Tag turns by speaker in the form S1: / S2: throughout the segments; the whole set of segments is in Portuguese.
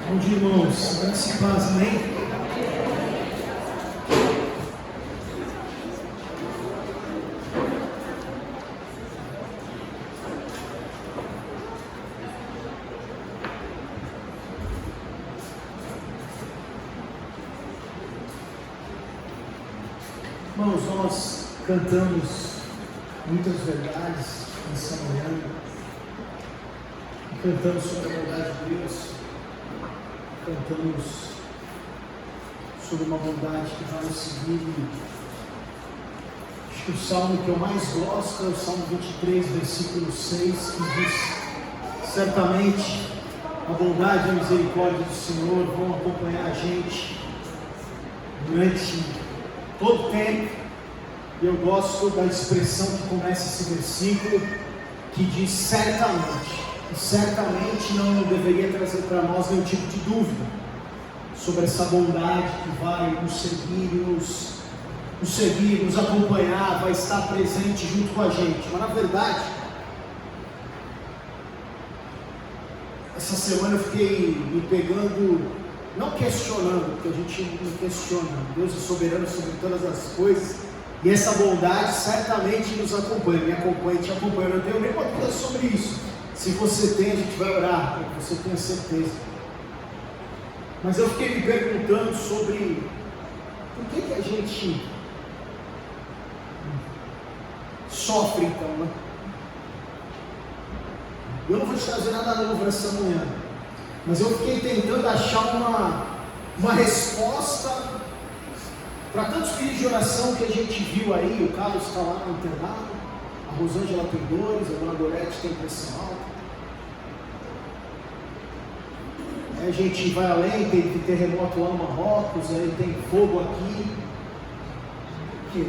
S1: Bom dia, irmãos. Graça e paz, amém? Irmãos, nós cantamos muitas verdades nessa manhã. Cantamos sobre a bondade de Deus. Cantamos sobre uma bondade que vai nos seguir. Acho que o salmo que eu mais gosto é o Salmo 23, versículo 6, que diz: certamente a bondade e a misericórdia do Senhor vão acompanhar a gente durante todo o tempo. E eu gosto da expressão que começa esse versículo, que diz certamente. E certamente não deveria trazer para nós nenhum tipo de dúvida sobre essa bondade que vai nos seguir, nos acompanhar, vai estar presente junto com a gente. Mas na verdade, essa semana eu fiquei me pegando, não questionando, porque a gente não questiona, Deus é soberano sobre todas as coisas, e essa bondade certamente nos acompanha, me acompanha e te acompanha. Eu não tenho nenhuma dúvida sobre isso. Se você tem, a gente vai orar, para que você tenha certeza. Mas eu fiquei me perguntando sobre por que a gente sofre então, né? Eu não vou te trazer nada novo essa manhã, mas eu fiquei tentando achar uma resposta para tantos pedidos de oração que a gente viu aí. O Carlos está lá no internado, a Rosângela tem dores, a Dona Gorete tem pressão alta. A gente vai além, tem terremoto lá no Marrocos, aí tem fogo aqui. Por quê?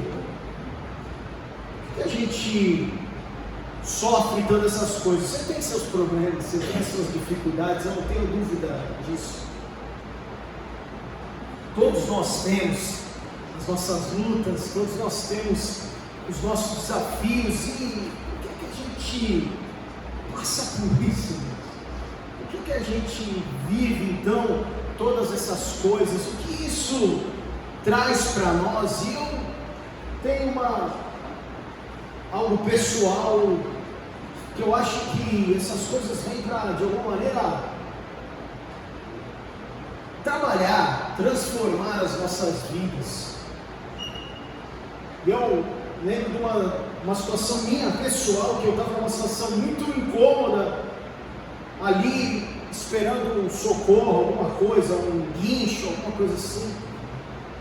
S1: Por que a gente sofre todas essas coisas? Você tem seus problemas, você tem suas dificuldades, eu não tenho dúvida disso. Todos nós temos as nossas lutas, todos nós temos os nossos desafios. E por que a gente passa por isso? Por que a gente vive então todas essas coisas? O que isso traz para nós? E eu tenho algo pessoal que eu acho que essas coisas vêm para, de alguma maneira, trabalhar, transformar as nossas vidas. Eu lembro de uma situação minha pessoal, que eu estava numa situação muito incômoda, ali esperando um socorro, alguma coisa, um guincho, alguma coisa assim.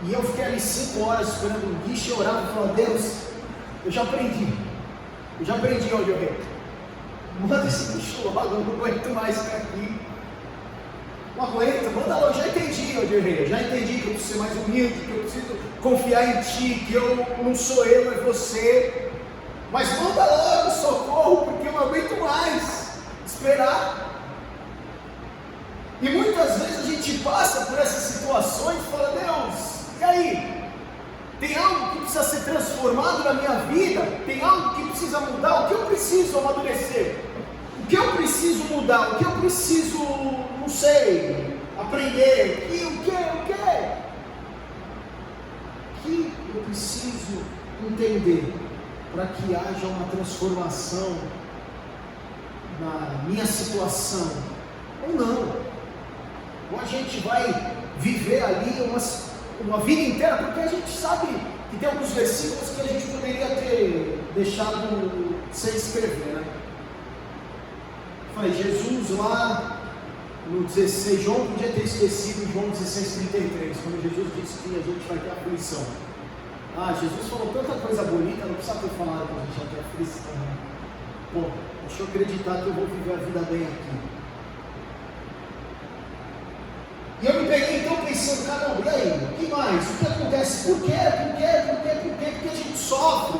S1: E eu fiquei ali 5 horas esperando um guincho, e orava e falava: Deus, eu já aprendi onde eu errei. Manda esse guincho logo, eu não aguento mais ficar aqui. Não aguento, manda logo, já entendi onde eu errei, já entendi que eu preciso ser mais humilde, que eu preciso confiar em Ti, que eu não sou eu, é Você. Mas manda logo socorro, porque eu não aguento mais esperar. E muitas vezes a gente passa por essas situações e fala: Deus, e aí? Tem algo que precisa ser transformado na minha vida? Tem algo que precisa mudar? O que eu preciso amadurecer? O que eu preciso mudar? O que eu preciso, não sei, aprender? O que eu preciso entender para que haja uma transformação na minha situação? Ou não? Ou a gente vai viver ali uma vida inteira, porque a gente sabe que tem alguns versículos que a gente poderia ter deixado sem escrever, né? Falei, Jesus lá no 16, João podia ter esquecido em João 16:33, quando Jesus disse que a gente vai ter aflição. Jesus falou tanta coisa bonita, não precisa ter falado que a gente vai ter aflição, né? Pô, deixa eu acreditar que eu vou viver a vida bem aqui. E eu me peguei então pensando: caramba, e aí? O que mais? O que acontece? Por quê? Porque a gente sofre,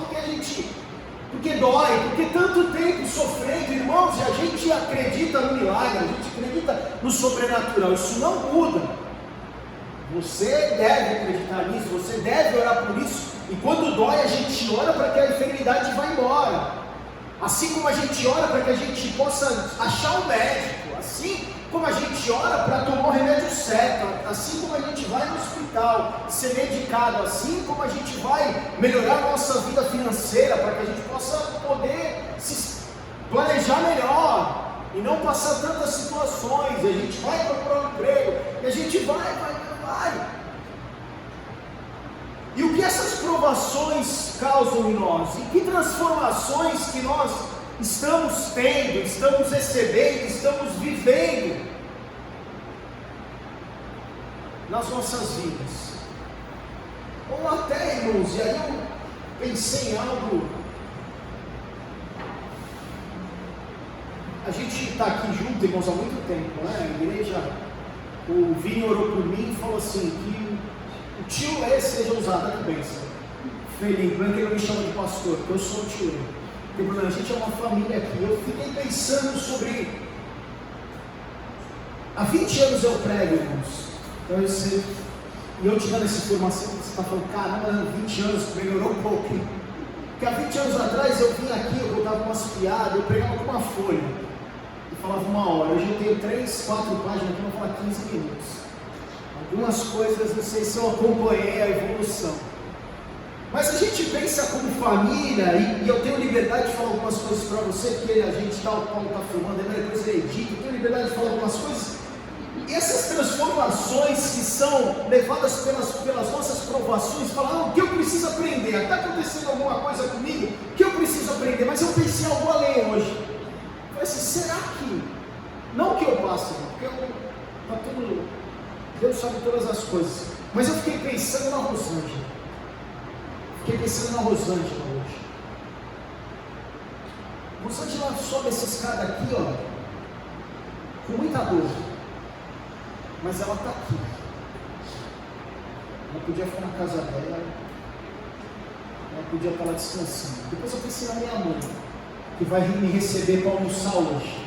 S1: porque dói, porque tanto tempo sofrendo, irmãos, e a gente acredita no milagre, a gente acredita no sobrenatural. Isso não muda. Você deve acreditar nisso, você deve orar por isso. E quando dói, a gente ora para que a enfermidade vá embora. Assim como a gente ora para que a gente possa achar um médico, assim como a gente ora para tomar o remédio certo, assim como a gente vai no hospital ser medicado, assim como a gente vai melhorar a nossa vida financeira para que a gente possa poder se planejar melhor e não passar tantas situações, a gente vai procurar um emprego, e a gente vai. E o que essas provações causam em nós? E que transformações que nós estamos tendo, estamos recebendo, estamos vivendo nas nossas vidas? Ou até, irmãos, e aí eu pensei em algo. A gente está aqui junto, irmãos, há muito tempo, né? A igreja, o Vini orou por mim e falou assim, que o tio Lê seja usado, que bênção. Felipe, não é que ele me chama de pastor, porque eu sou o tio Lê. Não tem problema, a gente é uma família aqui. Eu fiquei pensando sobre... Há 20 anos eu prego, irmãos. Então eu sei, e eu te dando essa informação, você está falando, caramba, 20 anos, melhorou um pouco. Porque há 20 anos atrás eu vim aqui, eu botava umas piadas, eu pregava com uma folha. Falava 1 hora, hoje eu tenho 3, 4 páginas aqui, eu vou falar 15 minutos. Algumas coisas, não sei se eu acompanhei a evolução. Mas a gente pensa como família, e eu tenho liberdade de falar algumas coisas para você, porque a gente está, o Paulo está filmando, depois ele edita, eu tenho liberdade de falar algumas coisas. E essas transformações que são levadas pelas nossas provações, falam, o que eu preciso aprender? Está acontecendo alguma coisa comigo que eu preciso aprender, mas eu pensei em algo além hoje. Falei assim, será que, não que eu passe, porque Deus sabe todas as coisas, mas eu fiquei pensando na Rosângela, hoje. Rosângela sobe essa escada aqui, ó, com muita dor, mas ela está aqui. Ela podia ficar na casa dela, ela podia estar lá descansando. Depois eu pensei na minha mãe, que vai me receber para almoçar hoje.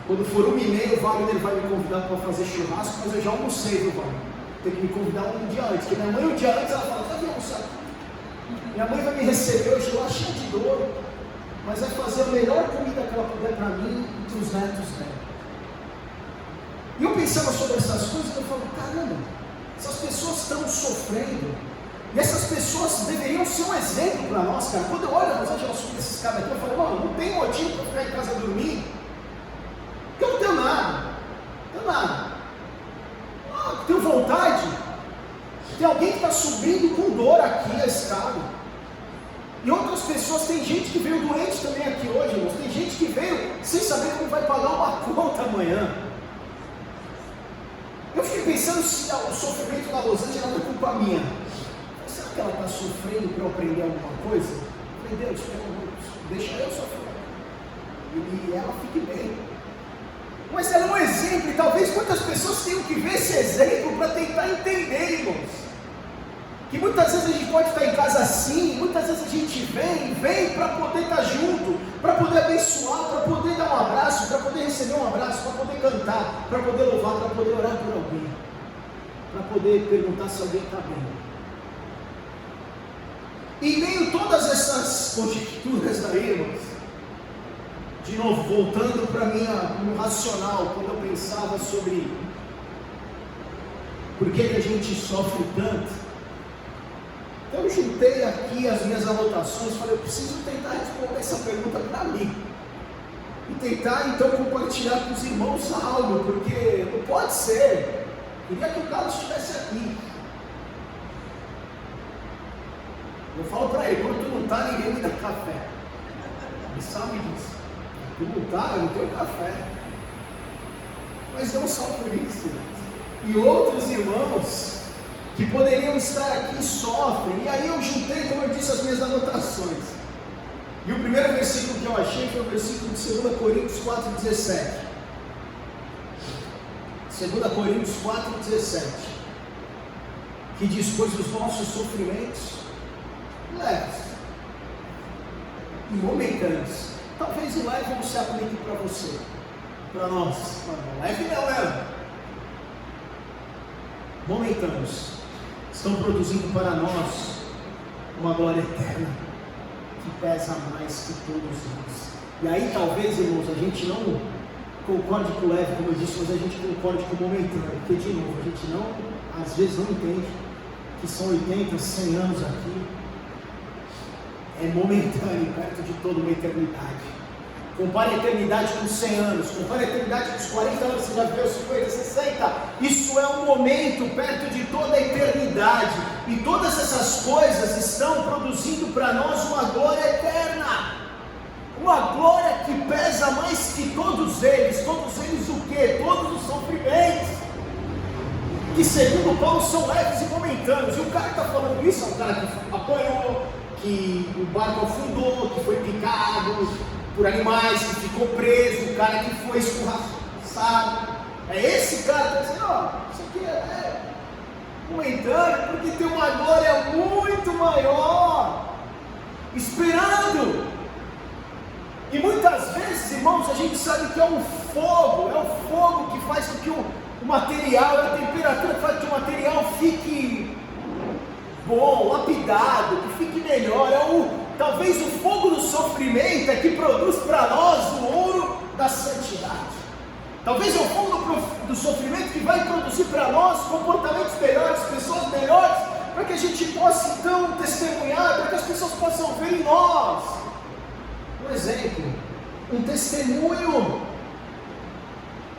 S1: Quando for 1h30, o Wagner vai me convidar para fazer churrasco, mas eu já almocei, viu, Wagner? Tem que me convidar um dia antes, porque minha mãe um dia antes, ela fala, vai vir almoçar. Minha mãe vai me receber hoje lá cheia de dor, mas vai fazer a melhor comida que ela puder para mim e para os netos dela. E eu pensava sobre essas coisas, e eu falo, caramba, essas pessoas estão sofrendo, e essas pessoas deveriam ser um exemplo para nós, cara. Quando eu olho a Rosângela subir esses caras aqui, eu falo, mano, não tem motivo para ficar em casa dormir, porque eu não tenho nada, tenho vontade. Tem alguém que está subindo com dor aqui a escada, e outras pessoas, tem gente que veio doente também aqui hoje, irmãos. Tem gente que veio sem saber como vai pagar uma conta amanhã. Eu fiquei pensando se o sofrimento da Rosângela não é culpa minha. Será que ela está sofrendo para eu aprender alguma coisa? Eu falei, Deus, pelo amor de Deus, deixa eu sofrer. E ela fique bem. Mas ela é um exemplo, e talvez muitas pessoas tenham que ver esse exemplo para tentar entender, irmãos. Que muitas vezes a gente pode estar em casa assim, muitas vezes a gente vem para poder estar junto, para poder abençoar, para poder dar um abraço, para poder receber um abraço, para poder cantar, para poder louvar, para poder orar por alguém, para poder perguntar se alguém está bem. E em meio a todas essas conjecturas daí, irmãos, de novo, voltando para meu racional, quando eu pensava sobre por que a gente sofre tanto, eu juntei aqui as minhas anotações, falei, eu preciso tentar responder essa pergunta para mim, e tentar então compartilhar com os irmãos algo, porque não pode ser, queria que o Carlos estivesse aqui. Eu falo para ele, quando tu não está, ninguém me dá café, ele sabe disso, tu não está, eu não tenho café, mas não só por isso, e outros irmãos que poderiam estar aqui sofrem. E aí eu juntei, como eu disse, as minhas anotações. E o primeiro versículo que eu achei foi o versículo de 2 Coríntios 4,17. 2 Coríntios 4,17, que diz, pois os nossos sofrimentos leves e momentâneos. Talvez o leve não se aplique para você, para nós. Leve não é. Momentâneos estão produzindo para nós uma glória eterna que pesa mais que todos nós. E aí talvez, irmãos, a gente concorde com o leve, como eu disse, mas a gente concorde com o momentâneo, porque de novo, a gente não, às vezes não entende que são 80, 100 anos aqui, é momentâneo, perto de toda uma eternidade. Compare a eternidade com 100 anos, compare a eternidade com os 40 anos, você já viveu 50, 60, isso é um momento perto de toda a eternidade, e todas essas coisas estão produzindo para nós uma glória eterna, uma glória que pesa mais que todos eles o quê? Todos os sofrimentos, que segundo Paulo são leves e momentâneos, e o cara que está falando isso é um cara que apanhou, que o barco afundou, que foi picado por animais, que ficou preso, o cara que foi escorraçado. É esse cara que está dizendo, ó, isso aqui é momentâneo, porque tem uma glória muito maior esperando. E muitas vezes, irmãos, a gente sabe que é o fogo que faz com que o material, a temperatura que faz com que o material fique bom, lapidado, que fique melhor. Talvez o fogo do sofrimento é que produz para nós o ouro da santidade. Talvez é o fogo do sofrimento que vai produzir para nós comportamentos melhores, pessoas melhores, para que a gente possa então testemunhar, para que as pessoas possam ver em nós um exemplo, um testemunho.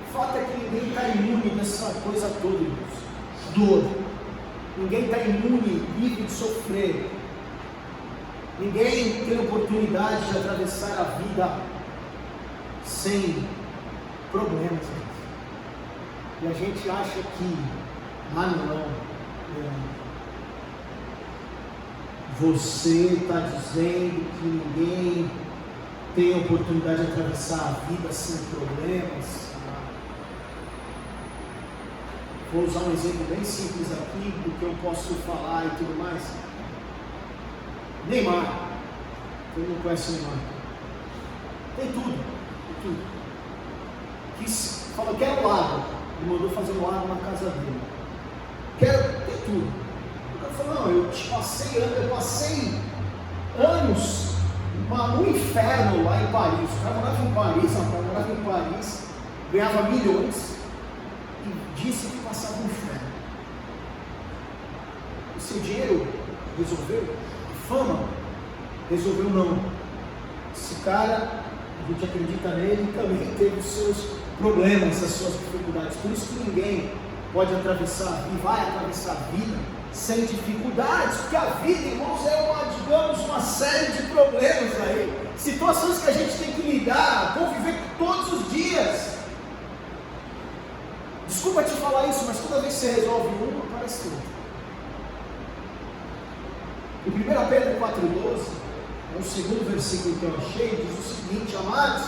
S1: O fato é que ninguém está imune dessa coisa toda, irmãos. Dor. Ninguém está imune, livre de sofrer. Ninguém tem oportunidade de atravessar a vida sem problemas. E a gente acha que, não. Você está dizendo que ninguém tem oportunidade de atravessar a vida sem problemas. Vou usar um exemplo bem simples aqui do que eu posso falar e tudo mais. Neymar, quem não conhece o Neymar? Tem tudo. Falou, quero um lago. Ele mandou fazer um lago na casa dele. Tem tudo. O cara falou, não, eu passei anos no inferno lá em Paris. O cara morava em Paris, ganhava milhões e disse que passava um inferno. O seu dinheiro resolveu? Fama, resolveu não. Esse cara, a gente acredita nele, também teve os seus problemas, as suas dificuldades. Por isso que ninguém pode atravessar e vai atravessar a vida sem dificuldades, porque a vida, irmãos, é uma série de problemas aí, situações que a gente tem que lidar, conviver todos os dias. Desculpa te falar isso, mas toda vez que você resolve uma, aparece outra. Em 1 Pedro 4,12, é o segundo versículo que eu achei, diz o seguinte: amados,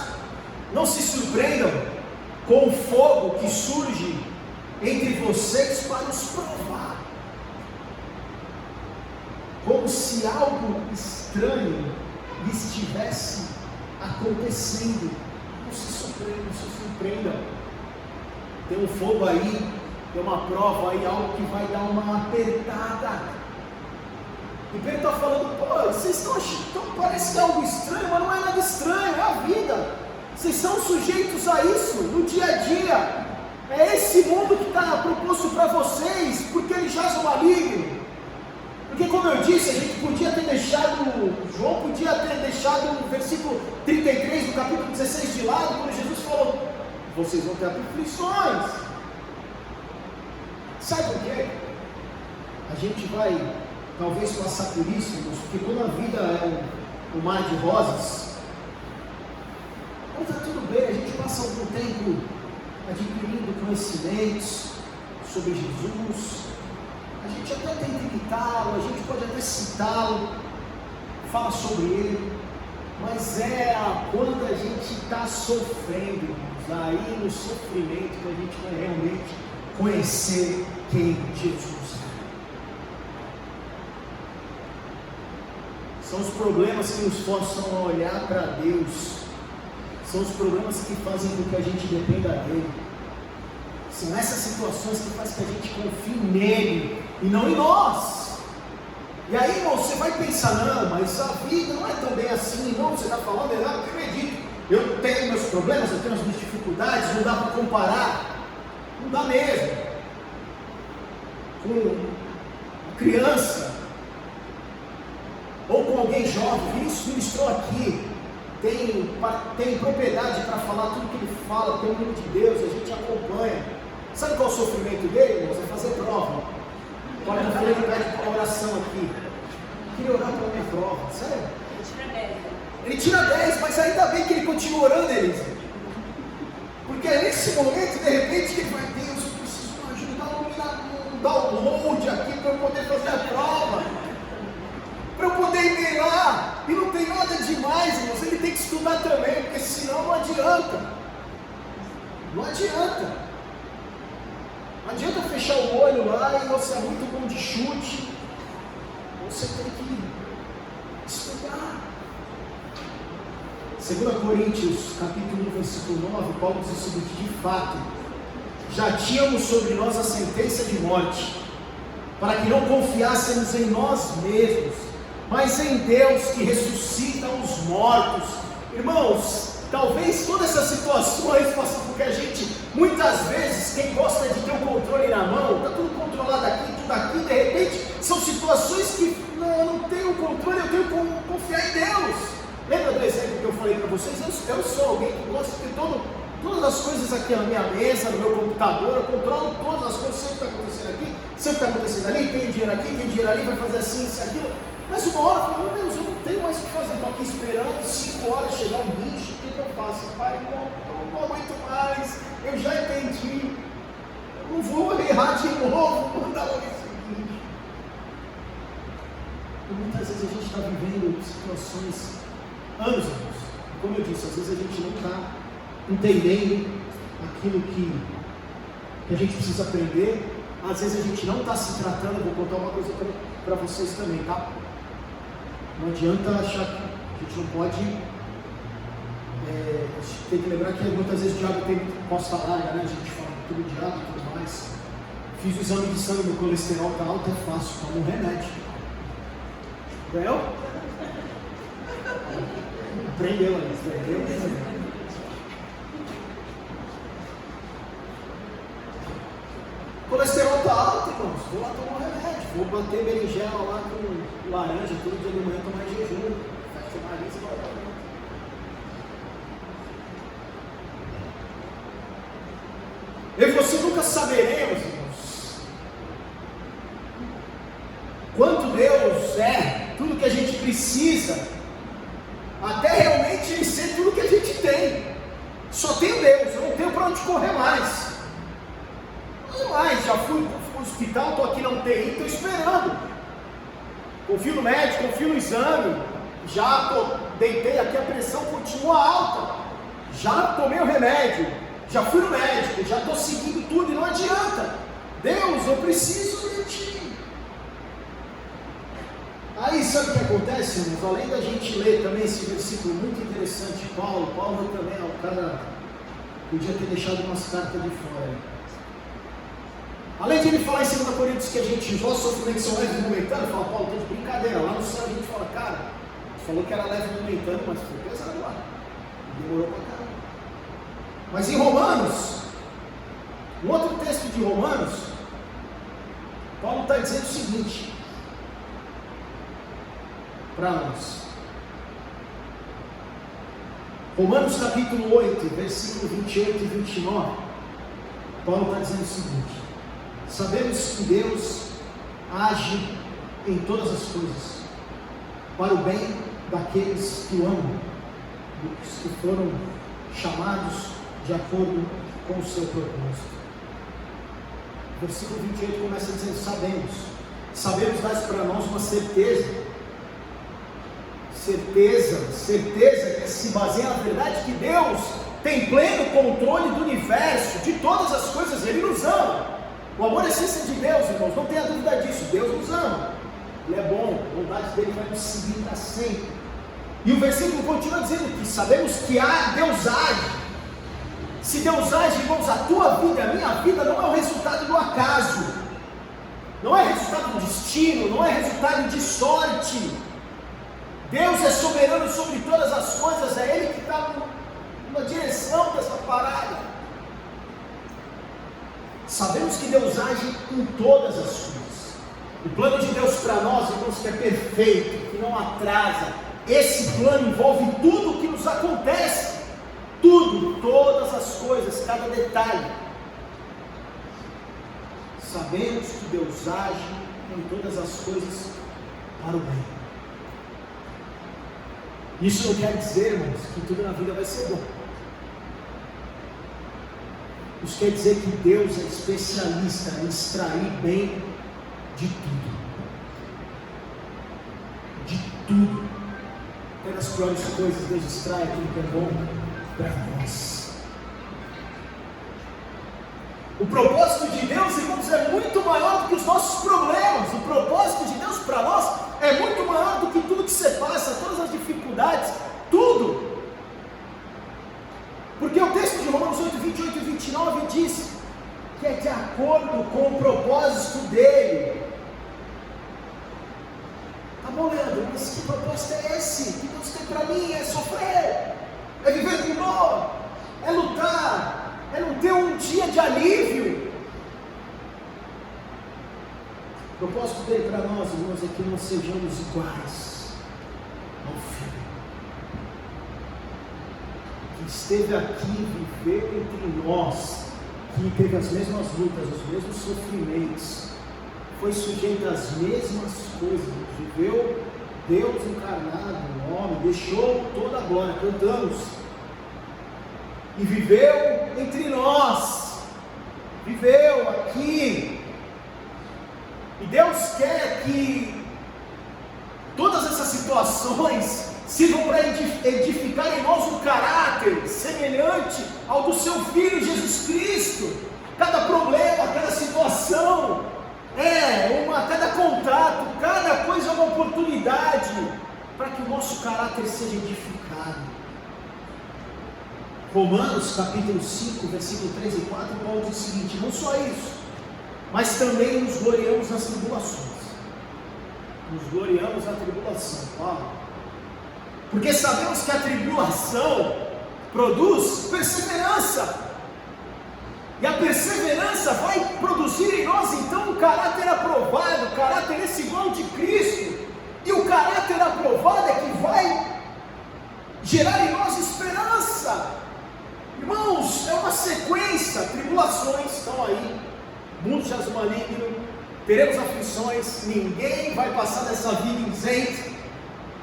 S1: não se surpreendam com o fogo que surge entre vocês para os provar, como se algo estranho lhes estivesse acontecendo. Não se surpreendam. Tem um fogo aí, tem uma prova aí, algo que vai dar uma apertada. E Pedro está falando, vocês estão achando, parece que é algo estranho, mas não é nada estranho, é a vida. Vocês são sujeitos a isso no dia a dia. É esse mundo que está proposto para vocês, porque ele jaz no maligno. Porque, como eu disse, a gente podia ter deixado, João podia ter deixado o versículo 33 do capítulo 16 de lado, quando Jesus falou, vocês vão ter aflições. Sabe por quê? A gente vai talvez passar por isso, irmãos, porque quando a vida é um mar de rosas, está tudo bem, a gente passa algum tempo adquirindo conhecimentos sobre Jesus, a gente até tenta imitá-lo, a gente pode até citá-lo, fala sobre ele, mas quando a gente está sofrendo, irmãos, aí no sofrimento que a gente vai realmente conhecer quem Jesus é. São os problemas que nos forçam a olhar para Deus. São os problemas que fazem com que a gente dependa dEle. São essas situações que fazem que a gente confie nele e não em nós. E aí, irmão, você vai pensar, não, mas a vida não é tão bem assim. Não, você está falando, eu acredito. Eu tenho meus problemas, eu tenho as minhas dificuldades, não dá para comparar. Não dá mesmo. Com uma criança, ou com alguém jovem. Vinícius ministrou aqui, tem propriedade para falar tudo que ele fala, tem o nome de Deus, a gente acompanha. Sabe qual é o sofrimento dele, irmãos? É fazer prova. Quarta-feira ele pede para oração aqui. Eu queria orar para a minha prova, sério? Ele tira 10, mas ainda bem que ele continua orando, Elisa. Porque é nesse momento, de repente, que ele vai, Deus, eu preciso de uma ajuda, um download aqui para eu poder fazer a prova. Para eu poder ir lá. E não tem nada demais, irmãos. Ele tem que estudar também, porque senão não adianta. Não adianta. Não adianta fechar o olho lá e você é muito bom de chute. Você tem que estudar. 2 Coríntios, capítulo 1, versículo 9, Paulo diz o seguinte: de fato, já tínhamos sobre nós a sentença de morte, para que não confiássemos em nós mesmos, mas em Deus que ressuscita os mortos. Irmãos, talvez todas essas situações façam com que a gente, muitas vezes, quem gosta de ter o controle na mão, está tudo controlado aqui, tudo aqui, de repente, são situações que eu não tenho controle, eu tenho que confiar em Deus. Lembra do exemplo que eu falei para vocês? Eu sou alguém que gosta de ter todas as coisas aqui na minha mesa, no meu computador, eu controlo todas as coisas, sei o que está acontecendo aqui, sei o que está acontecendo ali, tem dinheiro aqui, tem dinheiro ali, vai fazer assim, isso, aquilo. Mas uma hora eu falo, meu Deus, eu não tenho mais o que fazer, estou aqui esperando 5 horas chegar um bicho, o que eu faço? Pai, não aguento mais, eu já entendi, eu não vou errar de novo, vou mandar logo esse bicho. E muitas vezes a gente está vivendo situações, anos, como eu disse, às vezes a gente não está entendendo aquilo que a gente precisa aprender, às vezes a gente não está se tratando. Eu vou contar uma coisa para vocês também, tá? Não adianta achar que a gente não pode, tem que lembrar que muitas vezes o diabo tem posta larga, né? A gente fala tudo o diabo e tudo mais. Fiz o exame de sangue, meu colesterol está alto, é fácil, toma um remédio. Entendeu? Aprendeu ali, aprendeu. O colesterol está alto, irmãos. Vou lá tomar um remédio. Vou bater berinjela lá com laranja todo dia de manhã, tomar jejum. Fecha o nariz e vai para dentro. Eu e você nunca saberemos, irmãos, quanto Deus é, tudo que a gente precisa, até realmente Ele ser tudo que a gente tem. Só tenho Deus, eu não tenho para onde correr mais. Não mais, já fui para o hospital, estou aqui na UTI, estou esperando. Confio no médico, confio no exame. Já deitei aqui, a pressão continua alta. Já tomei o remédio, já fui no médico, já estou seguindo tudo e não adianta. Deus, eu preciso de Ti. Aí sabe o que acontece, irmãos? Além da gente ler também esse versículo muito interessante de Paulo também é o cara podia ter deixado umas cartas de fora. Além de ele falar em 2 Coríntios que a gente, os nossos sofrimentos são leves e momentâneos, fala, Paulo, está de brincadeira. Lá no céu a gente fala, cara, tu falou que era leve e momentâneo, mas foi pesado lá. Demorou pra caramba. Mas em Romanos, no outro texto de Romanos, Paulo está dizendo o seguinte para nós. Romanos capítulo 8, versículo 28 e 29, Paulo está dizendo o seguinte: sabemos que Deus age em todas as coisas para o bem daqueles que o amam, dos que foram chamados de acordo com o seu propósito. Versículo 28 começa dizendo: sabemos dar para nós uma certeza que se baseia na verdade que Deus tem pleno controle do universo, de todas as coisas. Ele nos ama. O amor é a essência de Deus, irmãos, não tenha dúvida disso. Deus nos ama, Ele é bom, a bondade dele vai nos seguir para sempre. E o versículo continua dizendo que sabemos que Deus age. Se Deus age, irmãos, a tua vida, a minha vida não é o resultado do acaso, não é resultado do destino, não é resultado de sorte. Deus é soberano sobre todas as coisas, é Ele que está uma direção dessa parada. Sabemos que Deus age em todas as coisas. O plano de Deus para nós, irmãos, que é perfeito, que não atrasa. Esse plano envolve tudo o que nos acontece. Tudo, todas as coisas, cada detalhe. Sabemos que Deus age em todas as coisas para o bem. Isso não quer dizer, irmãos, que tudo na vida vai ser bom. Isso quer dizer que Deus é especialista em extrair bem de tudo. De tudo. Até das piores coisas, Deus extrai aquilo que é bom para nós. O propósito de Deus, irmãos, é muito maior do que os nossos problemas. O propósito de Deus para nós é muito maior do que tudo que você passa, todas as dificuldades, tudo. Porque o texto de Romanos 8, 28 e 29 diz que é de acordo com o propósito dele. Tá bom, Leandro, mas que propósito é esse? O que Deus tem para mim? É sofrer, é viver com dor, é lutar, é não ter um dia de alívio. O propósito dele para nós, irmãos, é que não sejamos iguais ao Filho, que esteve aqui, viveu entre nós, que teve as mesmas lutas, os mesmos sofrimentos, foi sujeito às mesmas coisas, viveu Deus encarnado, um homem, deixou toda a glória, cantamos, e viveu entre nós, viveu aqui. E Deus quer que todas essas situações sirvam para edificar em nós um caráter semelhante ao do seu Filho Jesus Cristo. Cada problema, cada situação, cada contrato, cada coisa é uma oportunidade para que o nosso caráter seja edificado. Romanos capítulo 5, versículo 3 e 4, Paulo diz o seguinte: não só isso, mas também nos gloriamos nas tribulações. Nos gloriamos na tribulação, Paulo, porque sabemos que a tribulação produz perseverança, e a perseverança vai produzir em nós então um caráter aprovado, caráter esse igual de Cristo, e o caráter aprovado é que vai gerar em nós esperança. Irmãos, é uma sequência, tribulações estão aí, mundo jaz maligno, teremos aflições, ninguém vai passar dessa vida isento,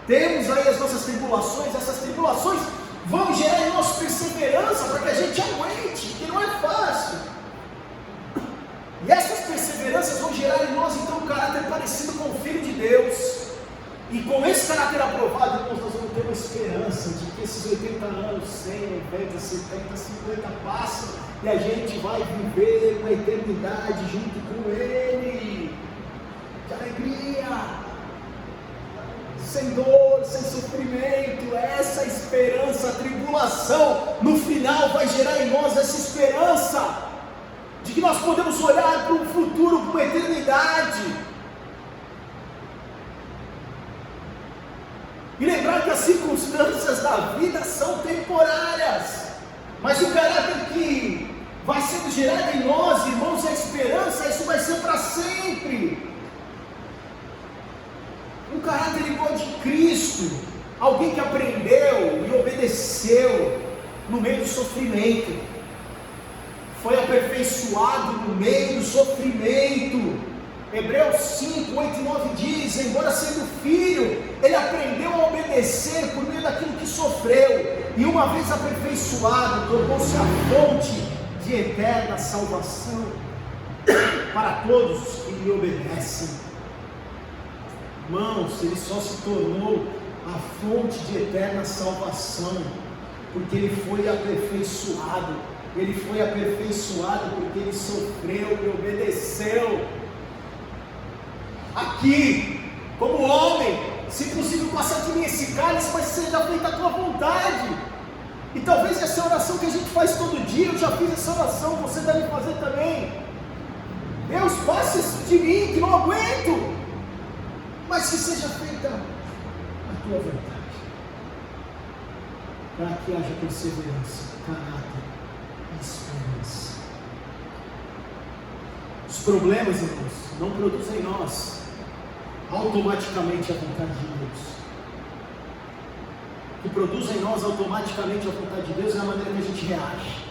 S1: temos aí as nossas tribulações, essas tribulações vão gerar em nós perseverança para que a gente aguente, que não é fácil, e essas perseveranças vão gerar em nós então um caráter parecido com o Filho de Deus, e com esse caráter aprovado, nós vamos ter uma esperança de que esses 80 anos, 100, 90, 70, 50 passam, e a gente vai viver uma eternidade junto com Ele, de alegria, sem dor, sem sofrimento. Essa esperança, a tribulação, no final vai gerar em nós essa esperança, de que nós podemos olhar para um futuro, para uma eternidade, e lembrar que as circunstâncias da vida são temporárias, mas o caráter que vai sendo gerado em nós, irmãos, é a esperança, isso vai ser para sempre. Um caráter igual de Cristo, alguém que aprendeu e obedeceu no meio do sofrimento, foi aperfeiçoado no meio do sofrimento. Hebreus 5, 8 e 9 diz: embora sendo filho, ele aprendeu a obedecer por meio daquilo que sofreu, e uma vez aperfeiçoado, tornou-se a fonte de eterna salvação para todos os que lhe obedecem. Irmãos, ele só se tornou a fonte de eterna salvação porque ele foi aperfeiçoado. Ele foi aperfeiçoado porque ele sofreu e obedeceu. Aqui, como homem, se possível, passa de mim esse cálice, mas seja feita a tua vontade. E talvez essa oração que a gente faz todo dia, eu já fiz essa oração, você deve fazer também. Deus, passe de mim, que não aguento, mas que seja feita a tua vontade. para que haja perseverança, caráter e esperança. Os problemas, irmãos, não produzem em nós automaticamente a vontade de Deus. O que produz em nós automaticamente a vontade de Deus é a maneira que a gente reage.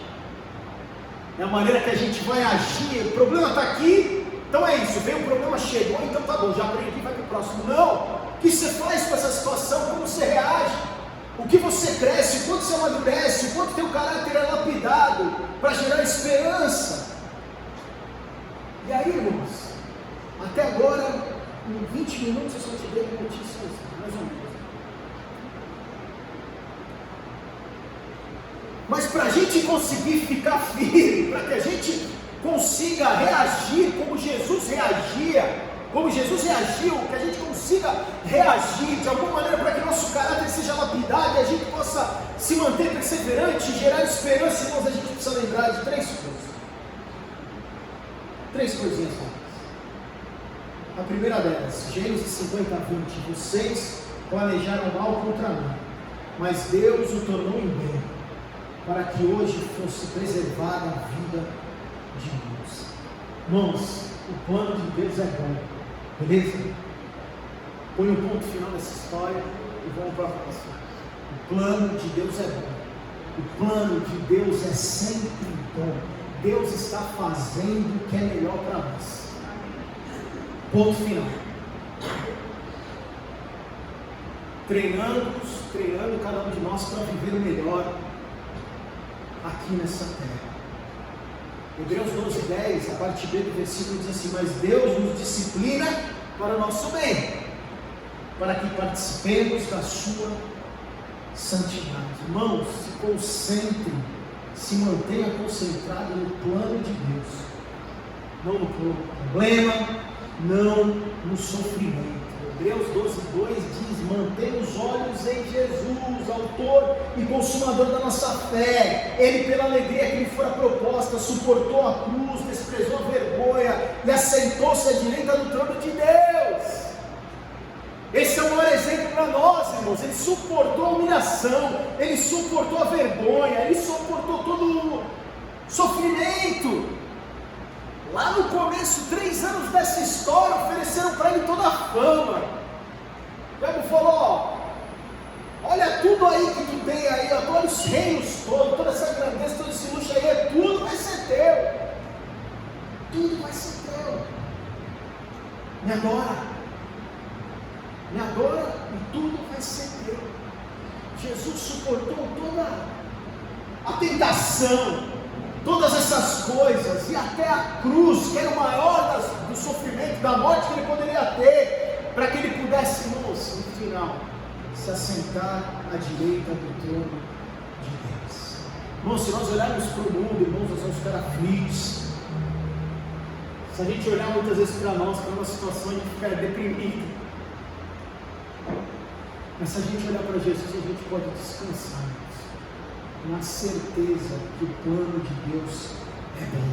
S1: É a maneira que a gente vai agir. O problema está aqui, então é isso. Veio o problema, chegou, então tá bom, já aprendi, vai para o próximo. Não! O que você faz com essa situação? Como você reage? O que você cresce? O quanto você amadurece? O quanto teu caráter é lapidado para gerar esperança? E aí, irmãos, até agora, em 20 minutos eu só te dei notícias, mais ou menos. Mas para a gente conseguir ficar firme, para que a gente consiga reagir como Jesus reagia, como Jesus reagiu, que a gente consiga reagir de alguma maneira para que nosso caráter seja lapidado e a gente possa se manter perseverante e gerar esperança, irmãos, a gente precisa lembrar de 3 coisas. 3 coisinhas rápidas. A primeira delas, Gênesis 50, 20. Vocês planejaram mal contra mim, mas Deus o tornou em bem, para que hoje fosse preservada a vida de Deus. Irmãos, o plano de Deus é bom, beleza? Põe um ponto final nessa história e vamos para a próxima. O plano de Deus é bom. O plano de Deus é sempre bom. Deus está fazendo o que é melhor para nós. Ponto final. Treinando cada um de nós para viver o melhor aqui nessa terra. Hebreus 12:10, a parte B do versículo diz assim: mas Deus nos disciplina para o nosso bem, para que participemos da sua santidade. Irmãos, se concentre, se mantenha concentrado no plano de Deus, não no problema, não no sofrimento. Hebreus 12:2 diz: mantenha os olhos em Jesus, autor e consumador da nossa fé. Ele, pela alegria que lhe fora proposta, suportou a cruz, desprezou a vergonha e assentou-se à direita do trono de Deus. Esse é o maior exemplo para nós, irmãos. Ele suportou a humilhação, ele suportou a vergonha, ele suportou todo o sofrimento. Lá no começo, 3 anos dessa história, ofereceram para ele toda a fama. O Pedro falou: olha tudo aí que tu tem aí, olha os reinos todos, toda essa grandeza, todo esse luxo aí, tudo vai ser teu. Tudo vai ser teu. E agora? E agora, e tudo vai ser teu. Jesus suportou toda a tentação, todas essas coisas, e até a cruz, que era o maior do sofrimento, da morte que ele poderia ter, para que ele pudesse, irmãos, no final, se assentar à direita do trono de Deus. Irmãos, se nós olharmos para o mundo, irmãos, nós vamos ficar aflitos. Se a gente olhar muitas vezes para nós, para a nossa situação, a gente fica deprimido. Mas se a gente olhar para Jesus, a gente pode descansar, na certeza que o plano de Deus é bom,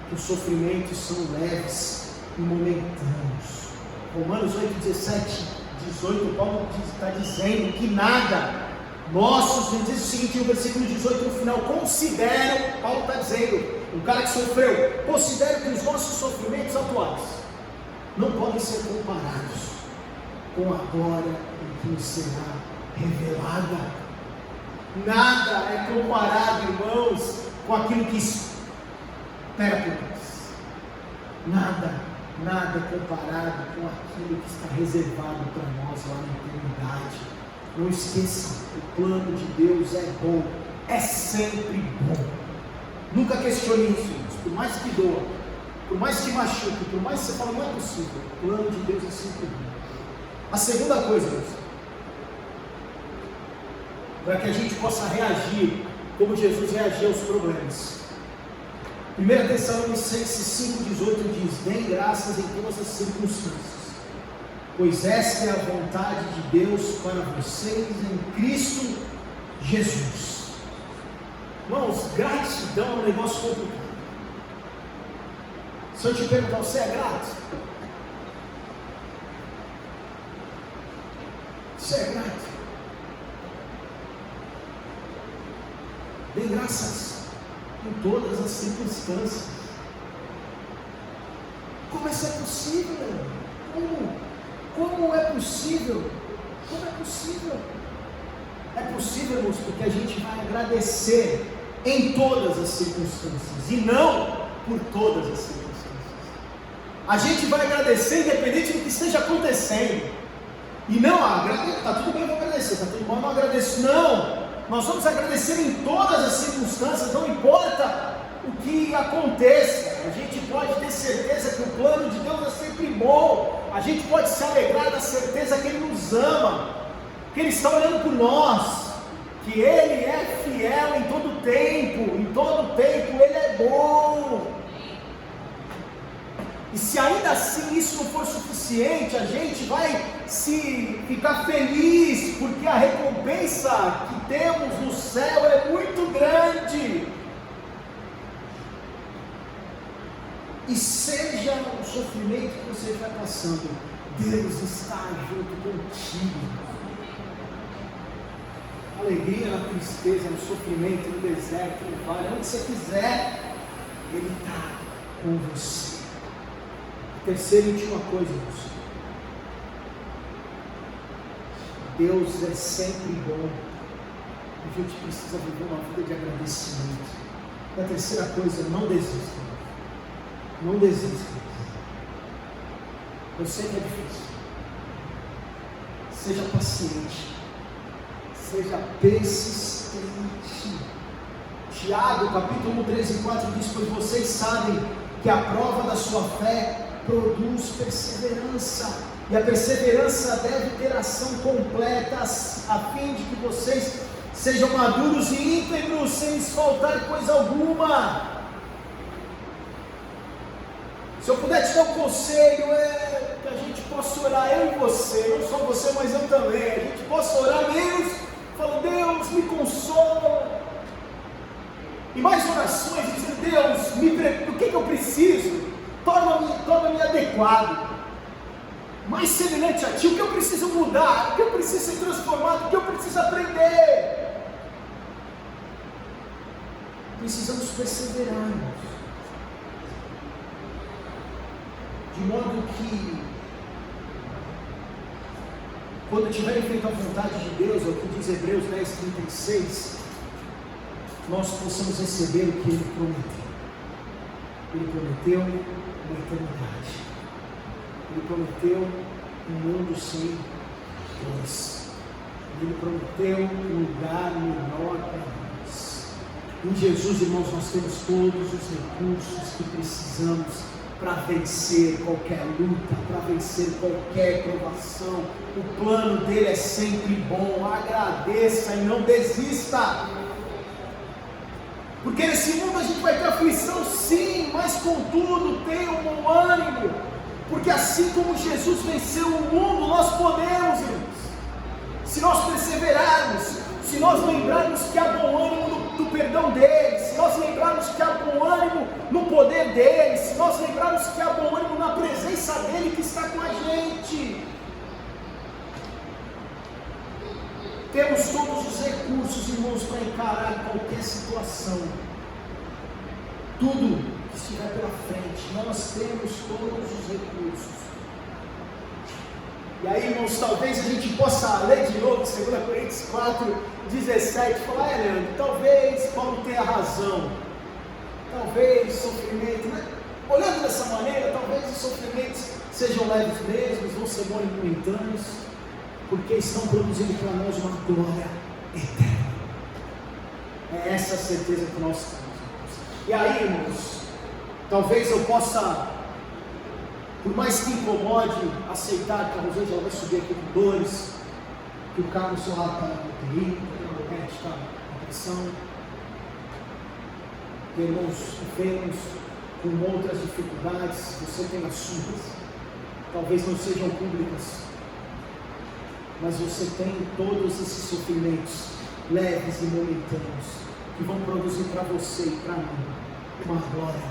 S1: que os sofrimentos são leves e momentâneos. Romanos 8, 17, 18, Paulo está dizendo que nada, diz o seguinte no versículo 18 no final: consideram, Paulo está dizendo, um cara que sofreu, considero que os nossos sofrimentos atuais não podem ser comparados com a glória em que nos será revelada. Nada é comparado, irmãos, com aquilo que espera por nós. Nada é comparado com aquilo que está reservado para nós lá na eternidade. Não esqueça, o plano de Deus é bom, é sempre bom. Nunca questione isso, irmãos. Por mais que doa, por mais que machuque, por mais que você fale, não é possível, o plano de Deus é sempre bom. A segunda coisa, irmãos, para que a gente possa reagir como Jesus reagiu aos problemas. 1 Tessalonicenses 5,18 diz: deem graças em todas as circunstâncias, pois esta é a vontade de Deus para vocês em Cristo Jesus. Irmãos, gratidão é um negócio complicado. Se eu te perguntar, você é grato? Você é grato? Dê graças em todas as circunstâncias. Como isso é possível? Como é possível? Como é possível? É possível, irmãos, porque a gente vai agradecer em todas as circunstâncias e não por todas as circunstâncias. A gente vai agradecer independente do que esteja acontecendo. E não, está tudo bem, eu vou agradecer, está tudo bom, eu não agradeço. Não, nós vamos agradecer em todas as circunstâncias, não importa o que aconteça. A gente pode ter certeza que o plano de Deus é sempre bom. A gente pode se alegrar da certeza que Ele nos ama, que Ele está olhando por nós, que Ele é fiel em todo tempo, Ele é bom. E se ainda assim isso não for suficiente, a gente vai se ficar feliz, porque a recompensa que temos no céu é muito grande. E seja o sofrimento que você está passando, Deus está junto contigo. Alegria na tristeza, no sofrimento, no deserto, no vale, onde você quiser, Ele está com você. Terceira e última coisa, irmãos. Deus é sempre bom. A gente precisa viver uma vida de agradecimento. E a terceira coisa, não desista. Não desista. Eu sei que é difícil. Seja paciente. Seja persistente. Tiago, capítulo 13 e 4 diz: pois vocês sabem que a prova da sua fé produz perseverança, e a perseverança deve ter ação completa, a fim de que vocês sejam maduros e íntegros, sem lhes faltar coisa alguma. Se eu puder te dar um conselho, é que a gente possa orar, eu e você, não só você, mas eu também, a gente possa orar menos, falando: Deus, me consola, e mais orações, dizendo: Deus, o que eu preciso? Torna-me adequado, mais semelhante a Ti, o que eu preciso mudar, o que eu preciso ser transformado, o que eu preciso aprender. Precisamos perseverar, de modo que, quando tiverem feito a vontade de Deus, é o que diz Hebreus 10:36, nós possamos receber o que Ele prometeu. Ele prometeu uma eternidade. Ele prometeu um mundo sem dores. Ele prometeu um lugar melhor para nós. Em Jesus, irmãos, nós temos todos os recursos que precisamos para vencer qualquer luta, para vencer qualquer provação. O plano dele é sempre bom. Agradeça e não desista. Porque nesse mundo a gente vai ter aflição, sim, mas contudo tenha um bom ânimo, porque assim como Jesus venceu o mundo, nós podemos, irmãos, se nós perseverarmos, se nós lembrarmos que há bom ânimo do perdão dele, se nós lembrarmos que há bom ânimo no poder dele, se nós lembrarmos que há bom ânimo na presença dele que está com a gente. Temos todos os recursos, irmãos, para encarar qualquer situação. Tudo que estiver pela frente, nós temos todos os recursos. E aí, irmãos, talvez a gente possa ler de novo 2 Coríntios 4:17, falar: Leandro, talvez Paulo tenha razão. Talvez o sofrimento, né? Olhando dessa maneira, talvez os sofrimentos sejam leves mesmos, vão ser momentâneos, porque estão produzindo para nós uma glória eterna. É essa a certeza que nós temos. E aí, irmãos, talvez eu possa, por mais que incomode, aceitar que a Rosângela vai subir aqui com dores, que o Carlos lá está no UTI, que o Roberto está na pressão, que, irmãos, vivemos com outras dificuldades, você tem as suas, talvez não sejam públicas, mas você tem todos esses sofrimentos leves e momentâneos que vão produzir para você e para mim uma glória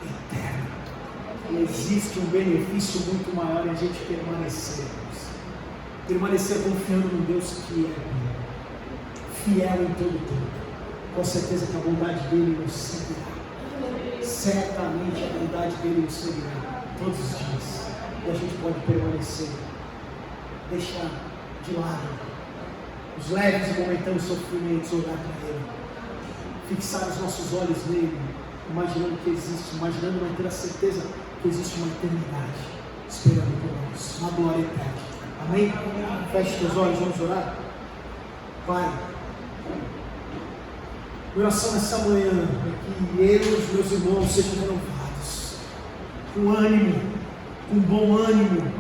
S1: eterna. E existe um benefício muito maior em a gente permanecer confiando no Deus que é fiel em todo tempo. com a certeza que a bondade dele nos seguirá. Certamente a bondade dele nos seguirá todos os dias. E a gente pode permanecer, deixar de lado os leves e momentâneos sofrimentos, olhar para ele, fixar os nossos olhos nele, imaginando que existe, imaginando, mas ter a certeza que existe uma eternidade esperando por nós, uma glória eterna. Amém? Feche teus olhos, vamos orar. Pai, oração nessa manhã é que eu e os meus irmãos sejam renovados, com ânimo, com bom ânimo,